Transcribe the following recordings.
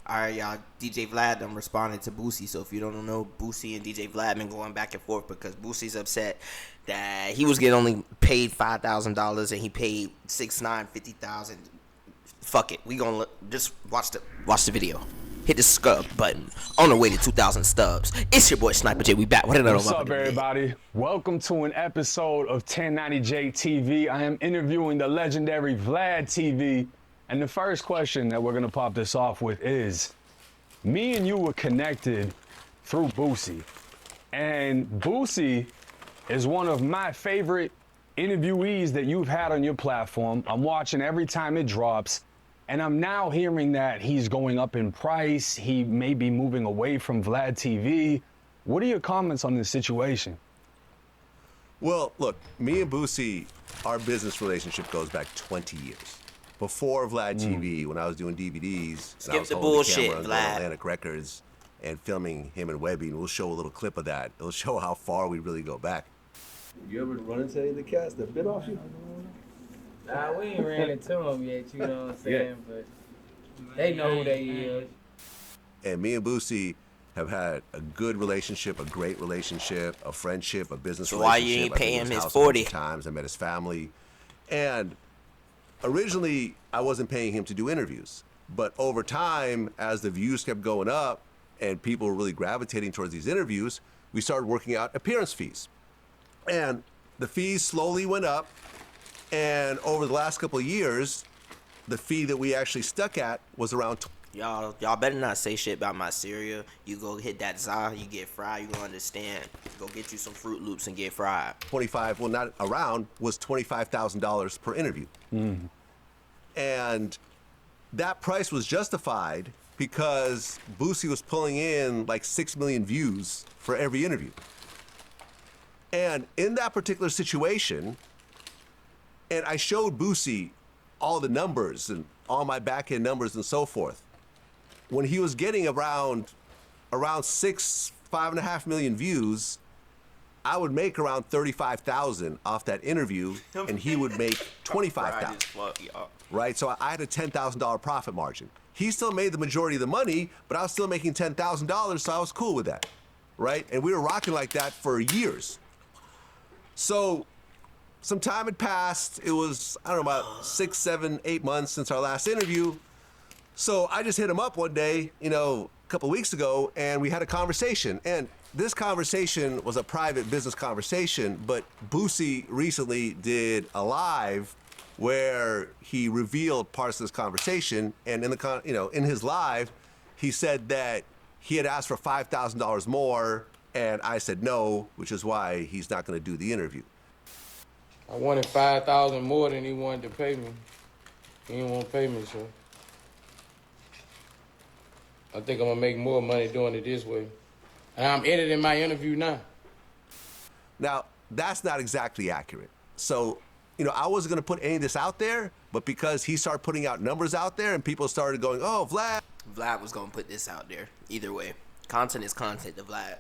All right, y'all. DJ Vlad, I'm responding to Boosie. So if you don't know, Boosie and DJ Vlad been going back and forth because Boosie's upset that he was getting only paid $5,000 and he paid 6, 9, 50,000. Fuck it, we gonna just watch the video. Hit the scrub button on the way to 2,000 stubs. It's your boy Sniper J. We back. What's up, everybody? Welcome to an episode of 1090J TV. I am interviewing the legendary Vlad TV. And the first question that we're going to pop this off with is, me and you were connected through Boosie. And Boosie is one of my favorite interviewees that you've had on your platform. I'm watching every time it drops. And I'm now hearing that he's going up in price. He may be moving away from Vlad TV. What are your comments on this situation? Well, look, me and Boosie, our business relationship goes back 20 years. Before Vlad TV, when I was doing DVDs, and I was the holding bullshit, the camera and going to Vlad. Atlantic Records and filming him and Webby, and we'll show a little clip of that. It'll show how far we really go back. You ever run into any of the cats that bit off you? Nah, we ain't ran into them yet, you know what I'm saying? But they know who they is. And me and Boosie have had a good relationship, a great relationship, a friendship, a business So why relationship. you ain't I've been pay to him his house a bunch 40? of times. I met his family. And originally, I wasn't paying him to do interviews. But over time, as the views kept going up and people were really gravitating towards these interviews, we started working out appearance fees. And the fees slowly went up. And over the last couple of years, the fee that we actually stuck at was around Y'all better not say shit about my cereal. You go hit that za, you get fried, you gonna understand. Go get you some Fruit Loops and get fried. 25, well, not around, was $25,000 per interview. And that price was justified because Boosie was pulling in like 6 million views for every interview. And in that particular situation, and I showed Boosie all the numbers and all my back-end numbers and so forth. When he was getting around 5.5 million views, I would make around 35,000 off that interview, and he would make 25,000. Right? So I had a $10,000 profit margin. He still made the majority of the money, but I was still making $10,000, so I was cool with that. Right? And we were rocking like that for years. So some time had passed. It was, I don't know, about 6, 7, 8 months since our last interview. So I just hit him up one day, a couple weeks ago, and we had a conversation. And this conversation was a private business conversation, but Boosie recently did a live where he revealed parts of this conversation. And in his live, he said that he had asked for $5,000 more, and I said no, which is why he's not going to do the interview. I wanted 5,000 more than he wanted to pay me. He didn't want to pay me, so I think I'm gonna make more money doing it this way. And I'm editing my interview now. Now, that's not exactly accurate. So, I wasn't going to put any of this out there, but because he started putting out numbers out there and people started going, oh, Vlad was gonna put this out there. Either way, content is content to Vlad.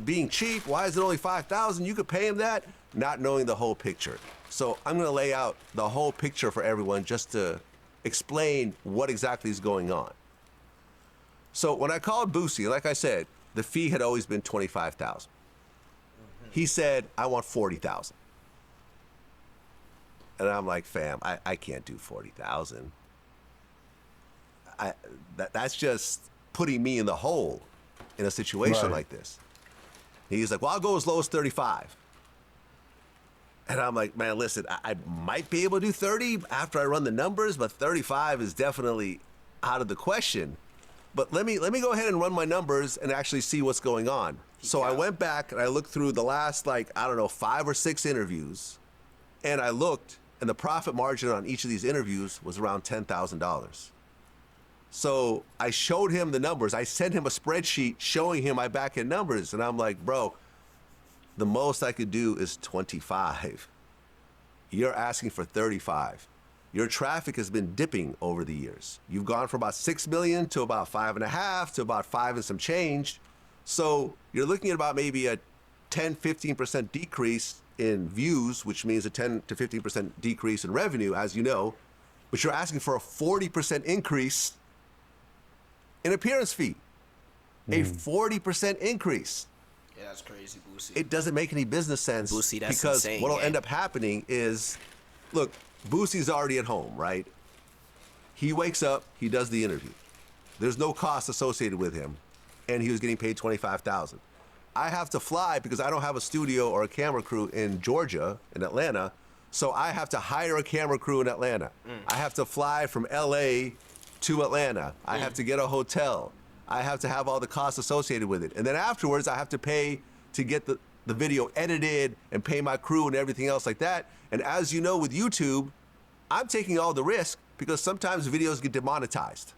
being cheap, why is it only 5,000? You could pay him that, not knowing the whole picture. So I'm going to lay out the whole picture for everyone just to explain what exactly is going on. So when I called Boosie, like I said, the fee had always been 25,000. He said, I want 40,000. And I'm like, fam, I can't do 40,000. That's just putting me in the hole in a situation like this. He's like, well, I'll go as low as 35. And I'm like, man, listen, I might be able to do 30 after I run the numbers, but 35 is definitely out of the question. But let me go ahead and run my numbers and actually see what's going on. So I went back and I looked through the last, 5 or 6 interviews, and I looked, and the profit margin on each of these interviews was around $10,000. So I showed him the numbers. I sent him a spreadsheet showing him my back-end numbers, and I'm like, bro, the most I could do is 25. You're asking for 35. Your traffic has been dipping over the years. You've gone from about 6 million to about 5.5 to about 5 and some change. So you're looking at about maybe a 10, 15% decrease in views, which means a 10 to 15% decrease in revenue, as you know, but you're asking for a 40% increase in appearance fee. A 40% increase. Yeah, that's crazy, Boosie. It doesn't make any business sense. Boosie, that's because insane, what'll yeah. end up happening is, look, Boosie's already at home, right? He wakes up, he does the interview. There's no cost associated with him, and he was getting paid $25,000. I have to fly because I don't have a studio or a camera crew in Georgia, in Atlanta, so I have to hire a camera crew in Atlanta. I have to fly from LA to Atlanta. I have to get a hotel. I have to have all the costs associated with it. And then afterwards, I have to pay to get the video edited and pay my crew and everything else like that. And as you know, with YouTube, I'm taking all the risk because sometimes videos get demonetized,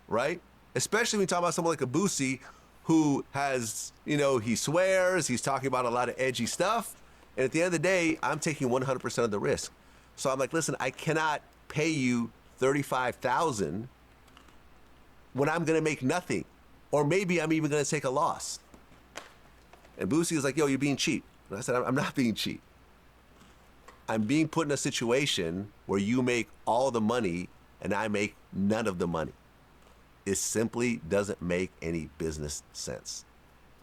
right? Especially when you talk about someone like a Boosie who has, you know, he swears, he's talking about a lot of edgy stuff. And at the end of the day, I'm taking 100% of the risk. So I'm like, listen, I cannot pay you $35,000 when I'm gonna make nothing. Or maybe I'm even gonna take a loss. And Boosie is like, yo, you're being cheap. And I said, I'm not being cheap. I'm being put in a situation where you make all the money and I make none of the money. It simply doesn't make any business sense.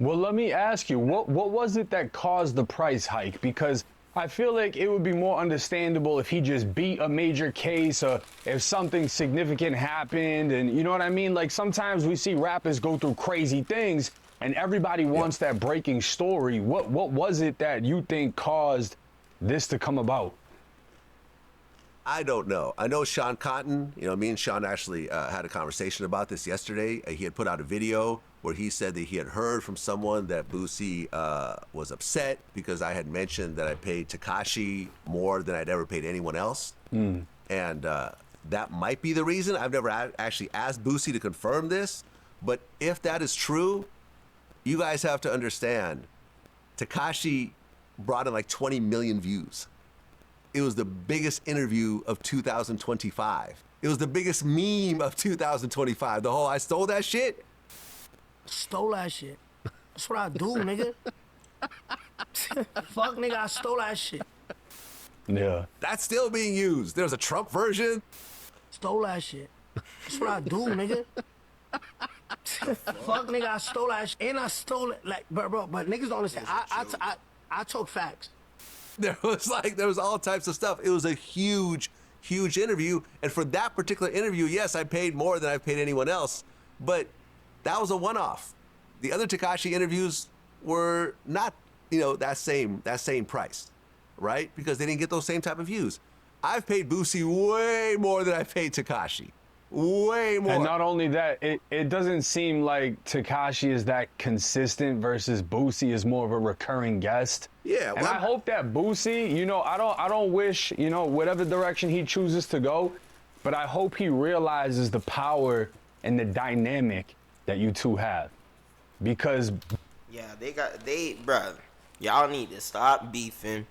Well, let me ask you, what was it that caused the price hike? Because I feel like it would be more understandable if he just beat a major case or if something significant happened, and you know what I mean? Like sometimes we see rappers go through crazy things and everybody wants that breaking story. What was it that you think caused this to come about? I don't know. I know Sean Cotton, you know, me and Sean actually had a conversation about this yesterday. He had put out a video where he said that he had heard from someone that Boosie was upset because I had mentioned that I paid Tekashi more than I'd ever paid anyone else. And that might be the reason. I've never actually asked Boosie to confirm this, but if that is true, you guys have to understand, Tekashi brought in like 20 million views. It was the biggest interview of 2025. It was the biggest meme of 2025. The whole I stole that shit. Stole that shit. That's what I do, nigga. Fuck, nigga, I stole that shit. Yeah. That's still being used. There's a Trump version. Stole that shit. That's what I do, nigga. Fuck, nigga, I stole that shit. And I stole it, like, bro, but niggas don't understand. I talk facts. There was all types of stuff. It was a huge interview. And for that particular interview, yes, I paid more than I've paid anyone else. But that was a one-off. The other Tekashi interviews were not, you know, that same price, right? Because they didn't get those same type of views. I've paid Boosie way more than I paid Tekashi. Way more. And not only that, it doesn't seem like Tekashi is that consistent versus Boosie is more of a recurring guest. Yeah, and I hope that Boosie, you know, I don't wish, you know, whatever direction he chooses to go, but I hope he realizes the power and the dynamic that you two have. Because yeah, bruh, y'all need to stop beefing.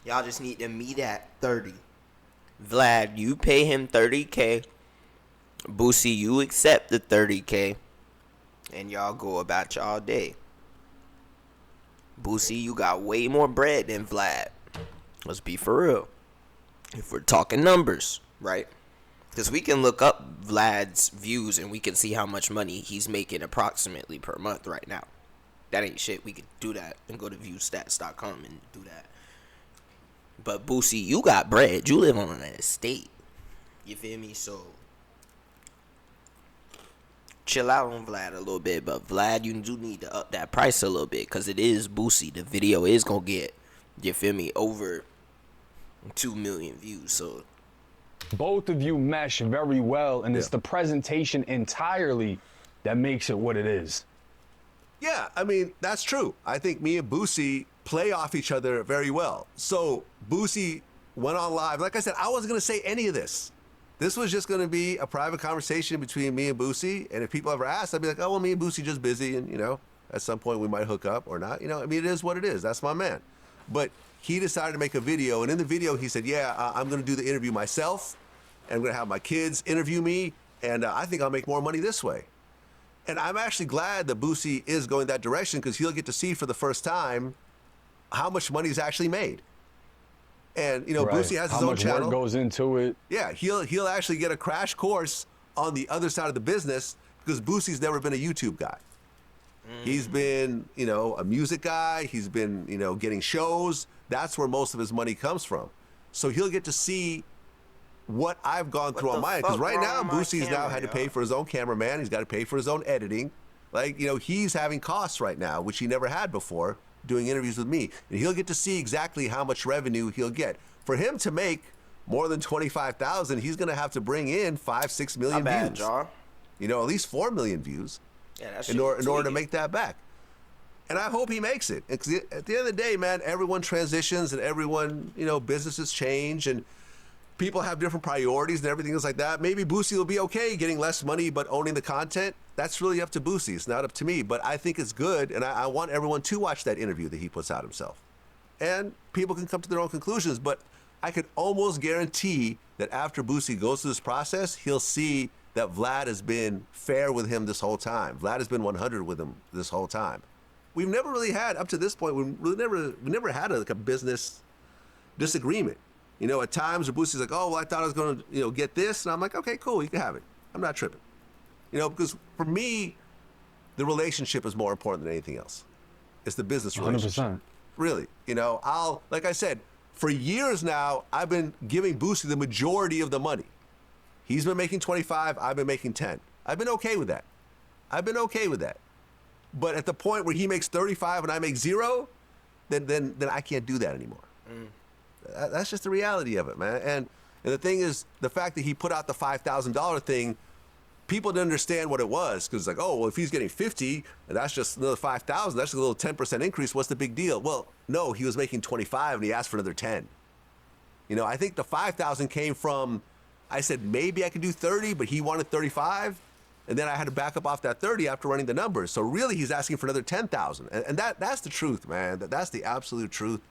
Y'all just need to meet at 30. Vlad, you pay him 30K. Boosie, you accept the 30K, and y'all go about y'all day. Boosie, you got way more bread than Vlad. Let's be for real. If we're talking numbers, right? Because we can look up Vlad's views and we can see how much money he's making approximately per month right now. That ain't shit. We could do that and go to viewstats.com and do that. But Boosie, you got bread. You live on an estate. You feel me? So chill out on Vlad a little bit, but Vlad, you do need to up that price a little bit because it is Boosie. The video is gonna get, you feel me, over 2 million views. So both of you mesh very well, and it's the presentation entirely that makes it what it is. Yeah, I mean, that's true. I think me and Boosie play off each other very well. So Boosie went on live. Like I said, I wasn't gonna say any of this. This was just going to be a private conversation between me and Boosie. And if people ever ask, I'd be like, oh, well, me and Boosie just busy. And, you know, at some point we might hook up or not. You know, I mean, it is what it is. That's my man. But he decided to make a video. And in the video, he said, yeah, I'm going to do the interview myself. And I'm going to have my kids interview me. And I think I'll make more money this way. And I'm actually glad that Boosie is going that direction because he'll get to see for the first time how much money is actually made. And, you know, Boosie has his own channel. How much work goes into it. Yeah, he'll actually get a crash course on the other side of the business because Boosie's never been a YouTube guy. He's been, you know, a music guy. He's been, you know, getting shows. That's where most of his money comes from. So he'll get to see what I've gone through on mine. Because right now, Boosie's now had to pay for his own cameraman. He's got to pay for his own editing. Like, you know, he's having costs right now, which he never had before, doing interviews with me. And he'll get to see exactly how much revenue he'll get. For him to make more than 25,000, he's going to have to bring in 5-6 million views. John. You know, at least 4 million views. Yeah, that's in order to make that back. And I hope he makes it. Because at the end of the day, man, everyone transitions and everyone, you know, businesses change and people have different priorities and everything else like that. Maybe Boosie will be okay getting less money but owning the content. That's really up to Boosie. It's not up to me. But I think it's good, and I want everyone to watch that interview that he puts out himself. And people can come to their own conclusions, but I could almost guarantee that after Boosie goes through this process, he'll see that Vlad has been fair with him this whole time. Vlad has been 100 with him this whole time. We've never really had, up to this point, we never had a business disagreement. You know, at times where Boosie's like, oh, well, I thought I was going to, you know, get this. And I'm like, okay, cool, you can have it. I'm not tripping. You know, because for me, the relationship is more important than anything else. It's the business relationship. 100%. Really. You know, like I said, for years now, I've been giving Boosie the majority of the money. He's been making 25, I've been making 10. I've been okay with that. But at the point where he makes 35 and I make 0, then I can't do that anymore. That's just the reality of it, man. And the thing is, the fact that he put out the $5,000 thing, people didn't understand what it was because it's like, oh, well, if he's getting 50 and that's just another 5,000, that's a little 10% increase. What's the big deal? Well, no, he was making 25 and he asked for another 10. You know, I think the 5,000 came from, I said maybe I could do 30, but he wanted 35. And then I had to back up off that 30 after running the numbers. So really, he's asking for another 10,000. And that's the truth, man. That's the absolute truth.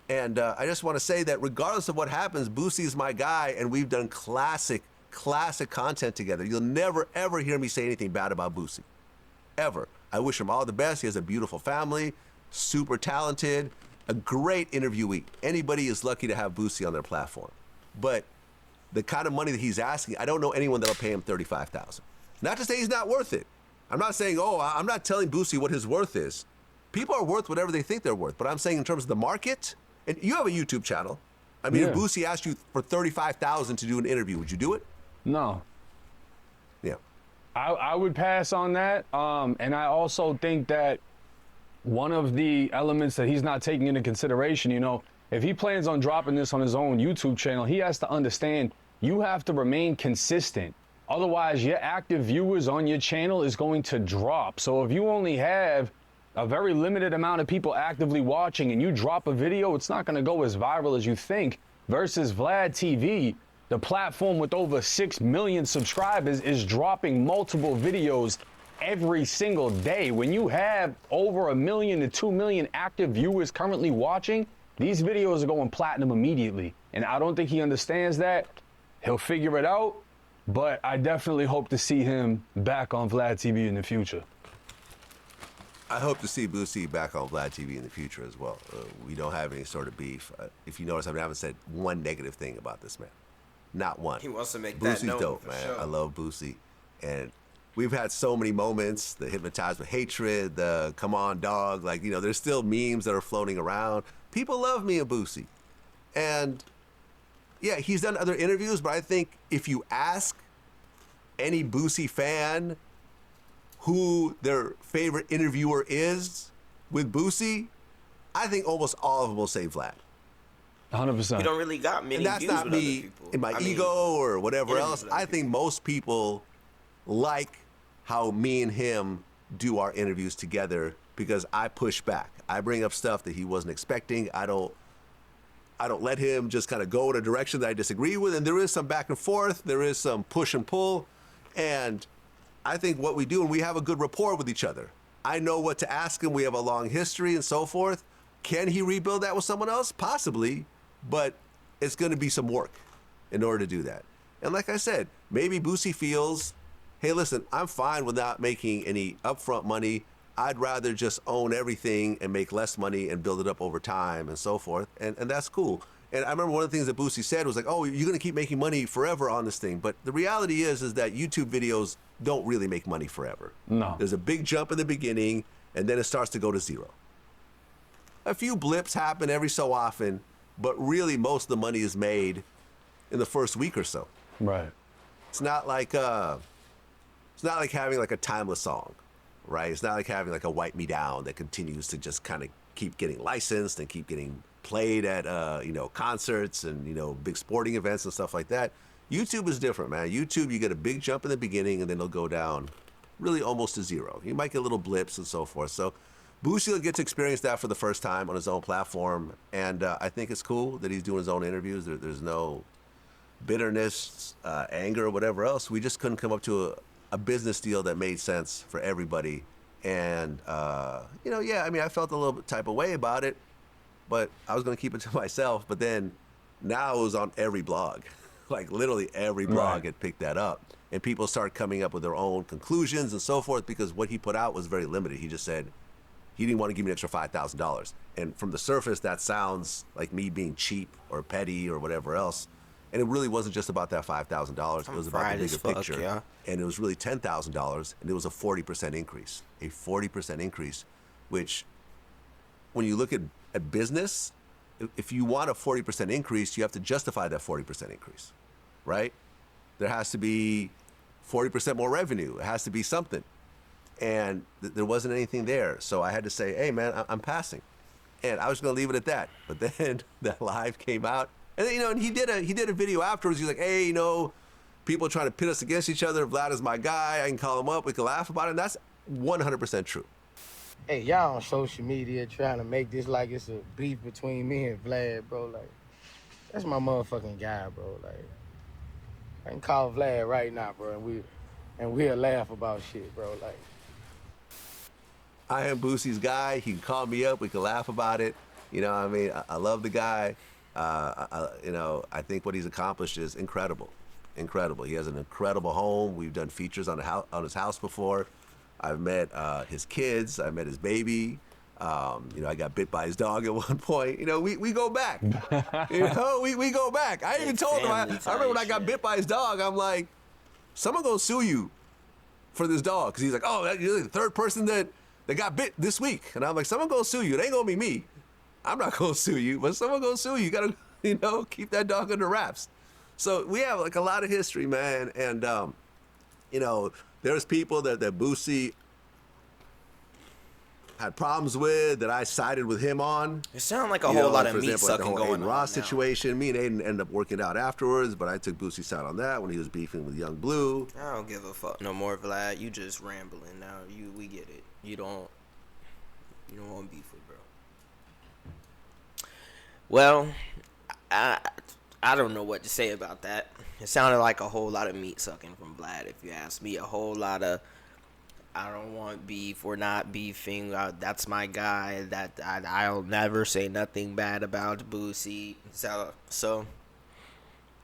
And I just want to say that regardless of what happens, Boosie is my guy, and we've done classic content together. You'll never, ever hear me say anything bad about Boosie. Ever. I wish him all the best. He has a beautiful family, super talented, a great interviewee. Anybody is lucky to have Boosie on their platform. But the kind of money that he's asking, I don't know anyone that'll pay him $35,000. Not to say he's not worth it. I'm not saying, I'm not telling Boosie what his worth is. People are worth whatever they think they're worth. But I'm saying in terms of the market, and you have a YouTube channel. I mean, if Boosie asked you for $35,000 to do an interview, would you do it? No. Yeah. I would pass on that. And I also think that one of the elements that he's not taking into consideration, you know, if he plans on dropping this on his own YouTube channel, he has to understand you have to remain consistent. Otherwise, your active viewers on your channel is going to drop. So if you only have a very limited amount of people actively watching and you drop a video, it's not going to go as viral as you think. Versus Vlad TV, the platform with over 6 million subscribers, is dropping multiple videos every single day. When you have over 1 million to 2 million active viewers currently watching, these videos are going platinum immediately. And I don't think he understands that. He'll figure it out. But I definitely hope to see him back on Vlad TV in the future. I hope to see Boosie back on Vlad TV in the future as well. We don't have any sort of beef. If you notice, I haven't said one negative thing about this man. Not one. He wants to make Boosie's that known, dope, for man. sure. I love Boosie. And we've had so many moments, the hypnotized with hatred, the come on dog, like, you know, there's still memes that are floating around. People love me and Boosie. And yeah, he's done other interviews, but I think if you ask any Boosie fan who their favorite interviewer is with Boosie, I think almost all of them will say Vlad. 100%. You don't really got many And that's views not with other me people. in my I mean, ego or whatever interviews else. with other I think most people like how me and him do our interviews together because I push back. I bring up stuff that he wasn't expecting. I don't let him just kind of go in a direction that I disagree with. And there is some back and forth. There is some push and pull. And I think what we do, and we have a good rapport with each other. I know what to ask him. We have a long history and so forth. Can he rebuild that with someone else? Possibly. But it's going to be some work in order to do that. And like I said, maybe Boosie feels, hey, listen, I'm fine with not making any upfront money. I'd rather just own everything and make less money and build it up over time and so forth. And that's cool. And I remember one of the things that Boosie said was like, oh, you're going to keep making money forever on this thing. But the reality is that YouTube videos don't really make money forever. No. There's a big jump in the beginning, and then it starts to go to zero. A few blips happen every so often, but really most of the money is made in the first week or so. Right. It's not like having like a timeless song, right? It's not like having like a Wipe Me Down that continues to just kind of keep getting licensed and keep getting played at concerts and big sporting events and stuff like that. YouTube is different, man. YouTube, you get a big jump in the beginning and then it'll go down really almost to zero. You might get little blips and so forth. So Boosie will get to experience that for the first time on his own platform, and I think it's cool that he's doing his own interviews. There's no bitterness, anger, or whatever else. We just couldn't come up to a business deal that made sense for everybody. And I felt a little bit type of way about it, but I was going to keep it to myself. But then now it was on every blog. Like literally every blog had picked that up. And people start coming up with their own conclusions and so forth, because what he put out was very limited. He just said he didn't want to give me an extra $5,000. And from the surface, that sounds like me being cheap or petty or whatever else. And it really wasn't just about that $5,000. It was about the bigger picture. Yeah. And it was really $10,000, and it was a 40% increase. A 40% increase, which when you look at business, if you want a 40% increase, you have to justify that 40% increase, right? There has to be 40% more revenue. It has to be something. And there wasn't anything there. So I had to say, hey, man, I'm passing. And I was going to leave it at that. But then that live came out. And and he did a video afterwards. He's like, hey, people are trying to pit us against each other. Vlad is my guy. I can call him up. We can laugh about it. And that's 100% true. Hey, y'all on social media trying to make this like it's a beef between me and Vlad, bro. Like, that's my motherfucking guy, bro. Like, I can call Vlad right now, bro, and we'll laugh about shit, bro. Like, I am Boosie's guy. He can call me up. We can laugh about it. You know what I mean? I love the guy. I think what he's accomplished is incredible. Incredible. He has an incredible home. We've done features on his house before. I've met his kids. I met his baby. I got bit by his dog at one point. We go back. We go back. I even told him, I remember when I got bit by his dog, I'm like, someone gonna sue you for this dog. Because he's like, oh, you're the third person that got bit this week. And I'm like, someone gonna sue you. It ain't gonna be me. I'm not gonna sue you, but someone gonna sue you. You gotta, keep that dog under wraps. So we have like a lot of history, man. And, there's people that Boosie had problems with that I sided with him on. It sounds like a whole lot of for meat example, like sucking the whole going Aiden on Ross now. situation. Me and Aiden ended up working out afterwards, but I took Boosie's side on that when he was beefing with Young Blue. I don't give a fuck no more, Vlad. You just rambling now. We get it. You don't want beef with bro. Well, I don't know what to say about that. It sounded like a whole lot of meat sucking from Vlad, if you ask me. A whole lot of, I don't want beef. We're not beefing. That's my guy. That I'll never say nothing bad about Boosie. So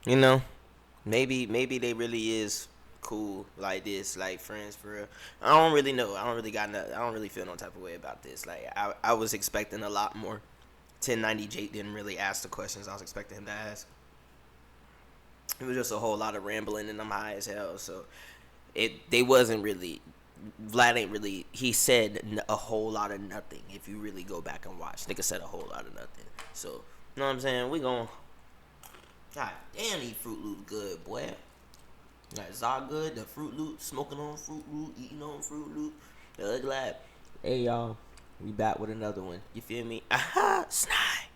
maybe they really is cool like this, like friends for real. I don't really know. I don't really feel no type of way about this. Like I was expecting a lot more. 1090 Jake didn't really ask the questions I was expecting him to ask. It was just a whole lot of rambling, and I'm high as hell. So they wasn't really. Vlad ain't really. He said a whole lot of nothing. If you really go back and watch, nigga said a whole lot of nothing. So you know what I'm saying? We gon'. God damn, these Fruit Loops good, boy. Like Zod good, the Fruit Loop, smoking on Fruit Loop, eating on Fruit Loop. Glad. Hey y'all, we back with another one. You feel me? Aha, snide.